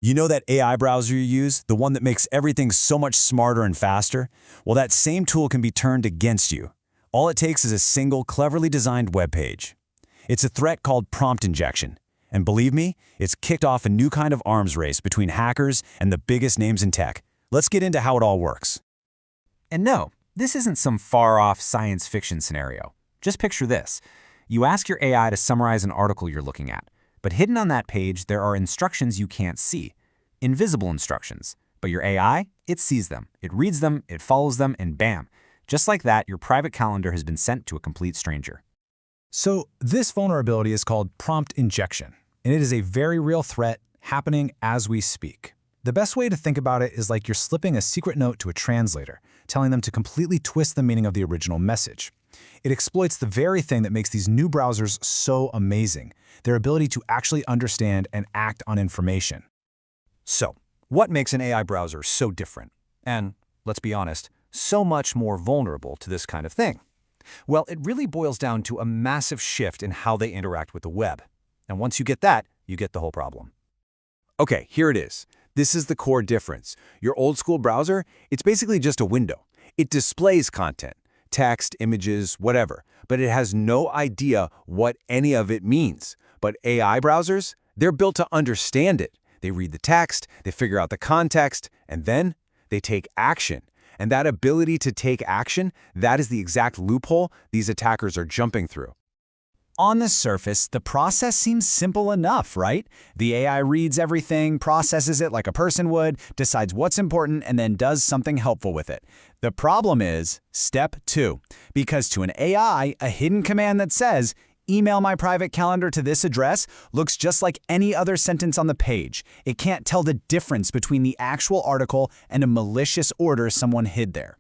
You know that AI browser you use, the one that makes everything so much smarter and faster? Well, that same tool can be turned against you. All it takes is a single, cleverly designed web page. It's a threat called prompt injection. And believe me, it's kicked off a new kind of arms race between hackers and the biggest names in tech. Let's get into how it all works. And no, this isn't some far-off science fiction scenario. Just picture this. You ask your AI to summarize an article you're looking at, but hidden on that page there are instructions you can't see. Invisible instructions. But your AI, it sees them, it reads them, it follows them, and bam! Just like that, your private calendar has been sent to a complete stranger. So this vulnerability is called prompt injection, and it is a very real threat happening as we speak. The best way to think about it is like you're slipping a secret note to a translator, telling them to completely twist the meaning of the original message. It exploits the very thing that makes these new browsers so amazing, their ability to actually understand and act on information. So, what makes an AI browser so different? And, let's be honest, so much more vulnerable to this kind of thing? Well, it really boils down to a massive shift in how they interact with the web. And once you get that, you get the whole problem. Okay, here it is. This is the core difference. Your old-school browser, it's basically just a window. It displays content, text, images, whatever, but it has no idea what any of it means. But AI browsers, they're built to understand it. They read the text, they figure out the context, and then they take action. And that ability to take action, that is the exact loophole these attackers are jumping through. On the surface, the process seems simple enough, right? The AI reads everything, processes it like a person would, decides what's important, and then does something helpful with it. The problem is step 2, because to an AI, a hidden command that says, "Email my private calendar to this address," looks just like any other sentence on the page. It can't tell the difference between the actual article and a malicious order someone hid there.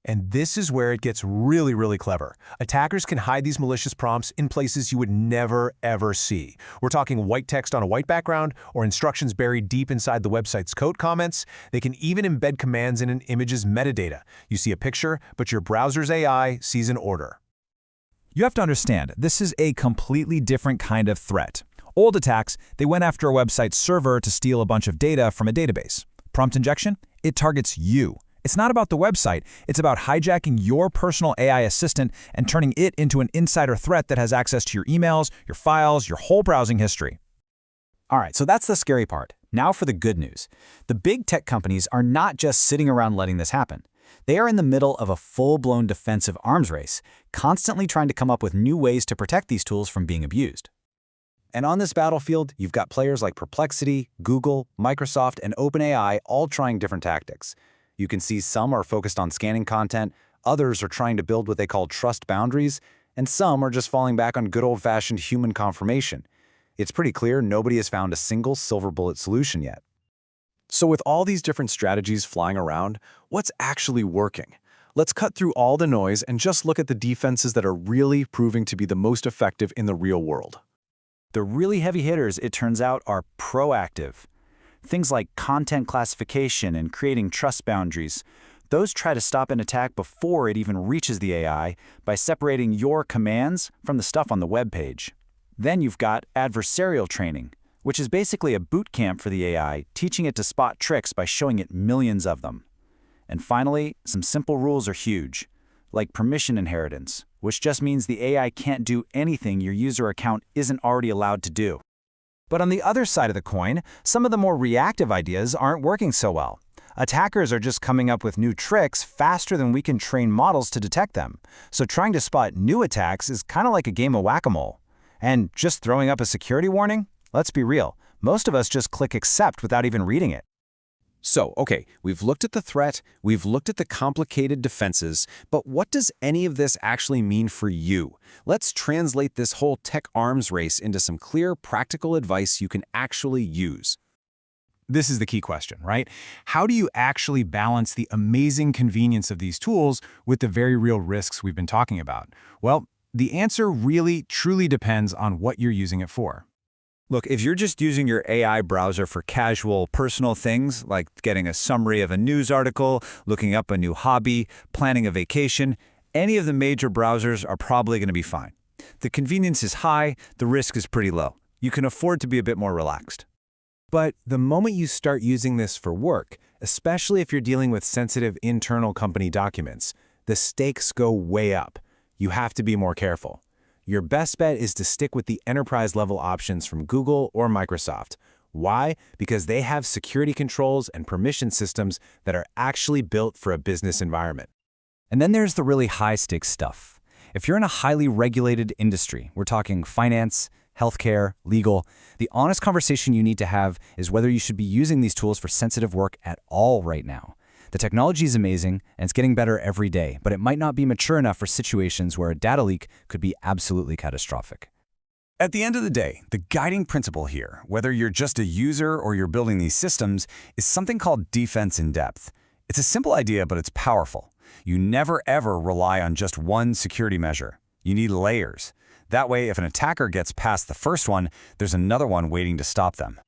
And this is where it gets really, really clever. Attackers can hide these malicious prompts in places you would never, ever see. We're talking white text on a white background or instructions buried deep inside the website's code comments. They can even embed commands in an image's metadata. You see a picture, but your browser's AI sees an order. You have to understand, this is a completely different kind of threat. Old attacks, they went after a website's server to steal a bunch of data from a database. Prompt injection, it targets you. It's not about the website, it's about hijacking your personal AI assistant and turning it into an insider threat that has access to your emails, your files, your whole browsing history. All right, so that's the scary part. Now for the good news. The big tech companies are not just sitting around letting this happen. They are in the middle of a full-blown defensive arms race, constantly trying to come up with new ways to protect these tools from being abused. And on this battlefield, you've got players like Perplexity, Google, Microsoft, and OpenAI all trying different tactics. You can see some are focused on scanning content, others are trying to build what they call trust boundaries, and some are just falling back on good old-fashioned human confirmation. It's pretty clear nobody has found a single silver bullet solution yet. So with all these different strategies flying around, what's actually working? Let's cut through all the noise and just look at the defenses that are really proving to be the most effective in the real world. The really heavy hitters, it turns out, are proactive. Things like content classification and creating trust boundaries, those try to stop an attack before it even reaches the AI by separating your commands from the stuff on the web page. Then you've got adversarial training, which is basically a boot camp for the AI, teaching it to spot tricks by showing it millions of them. And finally, some simple rules are huge, like permission inheritance, which just means the AI can't do anything your user account isn't already allowed to do. But on the other side of the coin, some of the more reactive ideas aren't working so well. Attackers are just coming up with new tricks faster than we can train models to detect them. So trying to spot new attacks is kind of like a game of whack-a-mole. And just throwing up a security warning? Let's be real, most of us just click accept without even reading it. So, okay, we've looked at the threat, we've looked at the complicated defenses, but what does any of this actually mean for you? Let's translate this whole tech arms race into some clear, practical advice you can actually use. This is the key question, right? How do you actually balance the amazing convenience of these tools with the very real risks we've been talking about? Well, the answer really, truly depends on what you're using it for. Look, if you're just using your AI browser for casual, personal things, like getting a summary of a news article, looking up a new hobby, planning a vacation, any of the major browsers are probably going to be fine. The convenience is high, the risk is pretty low. You can afford to be a bit more relaxed. But the moment you start using this for work, especially if you're dealing with sensitive internal company documents, the stakes go way up. You have to be more careful. Your best bet is to stick with the enterprise-level options from Google or Microsoft. Why? Because they have security controls and permission systems that are actually built for a business environment. And then there's the really high-stakes stuff. If you're in a highly regulated industry, we're talking finance, healthcare, legal, the honest conversation you need to have is whether you should be using these tools for sensitive work at all right now. The technology is amazing, and it's getting better every day, but it might not be mature enough for situations where a data leak could be absolutely catastrophic. At the end of the day, the guiding principle here, whether you're just a user or you're building these systems, is something called defense in depth. It's a simple idea, but it's powerful. You never ever rely on just one security measure. You need layers. That way, if an attacker gets past the first one, there's another one waiting to stop them.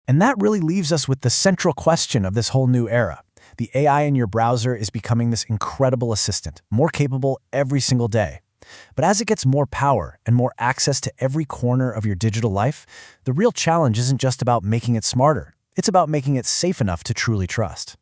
And that really leaves us with the central question of this whole new era. The AI in your browser is becoming this incredible assistant, more capable every single day. But as it gets more power and more access to every corner of your digital life, the real challenge isn't just about making it smarter. It's about making it safe enough to truly trust.